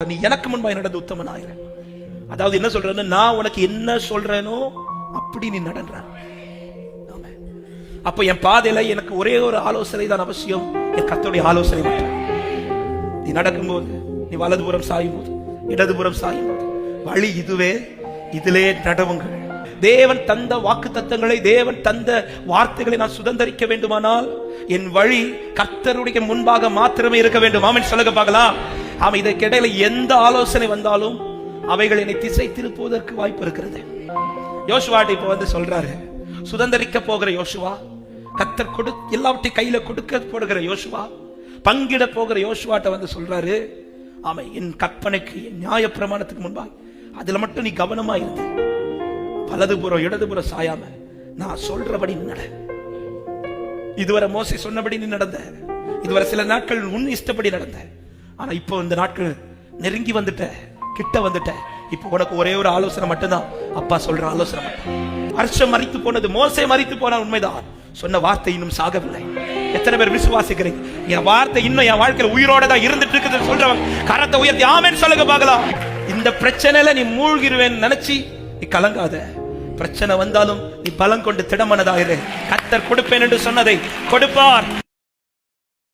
நீ எனக்கு முன்பாக நடந்து உத்தமனாயிரு. அதாவது என்ன சொல்றேன்னு, நான் உனக்கு என்ன சொல்றேனோ அப்படி நீ நடன்ற. அப்ப என் பாதையில எனக்கு ஒரே ஒரு ஆலோசனை தான் அவசியம், என் கர்த்தருடைய ஆலோசனை மட்டும். நீ நடக்கும்போது, நீ வலதுபுறம் சாயும் போது, இடதுபுறம் சாயும் போது, வழி இதுவே, இதிலே நடவுங்கள். தேவன் தந்த வாக்கு தத்தங்களை, தேவன் தந்த வார்த்தைகளை நான் சுதந்தரிக்க வேண்டுமானால் என் வழி கர்த்தருடைய முன்பாக மாத்திரமே இருக்க வேண்டும். ஆமென் சொல்லுங்க பார்க்கலாம். ஆமா, இதற்கிடையில எந்த ஆலோசனை வந்தாலும் அவைகள் என்னை திசை திருப்புவதற்கு வாய்ப்பு இருக்கிறது. யோசுவாட்ட இப்ப வந்து சொல்றாரு, சுதந்தரிக்க போகிற யோசுவா, கர்த்தர் எல்லாவற்றையும் கையில கொடுக்க போடுகிற யோசுவா, பங்கிட போகிற யோசுவாட்ட வந்து சொல்றாரு, ஆமா, என் கற்பனைக்கு, என் நியாய பிரமாணத்துக்கு முன்பாக அதுல மட்டும் நீ கவனமா இருந்து வலதுபுறம் இடதுபுறம் சாயாம நான் சொல்றபடி நட. இதுவரை மோசே சொன்னபடி நீ நடந்த, இதுவரை சில நாட்கள் உன் இஷ்டப்படி நடந்த. ஆனா இப்போ இந்த நாட்கள் நெருங்கி வந்துட்ட, கிட்ட வந்துட்ட. இப்போ உனக்கு ஒரே ஒரு ஆலோசனை மட்டும்தான், அப்பா சொல்ற ஆலோசனை மட்டும். வருஷம் மரித்து போனது, மோசே மரித்து போன உண்மைதான், சொன்ன வார்த்தை இன்னும் சாகவில்லை. எத்தனை பேர் விசுவாசிக்கிறீங்க? என் வார்த்தை இன்னும் என் வாழ்க்கையில் உயிரோட தான் இருந்துட்டு இருக்குது சொல்றவங்க கரத்தை உயர்த்தி ஆமென் சொல்லுங்க பார்க்கலாம். இந்த பிரச்சனையில நீ மூழ்கிருவேன் நினைச்சு நீ கலங்காத. பிரச்சனை வந்தாலும் நீ பலம் கொண்டு திடமனதாயிரு. கர்த்தர் கொடுப்பேன் என்று சொன்னதை கொடுப்பார்.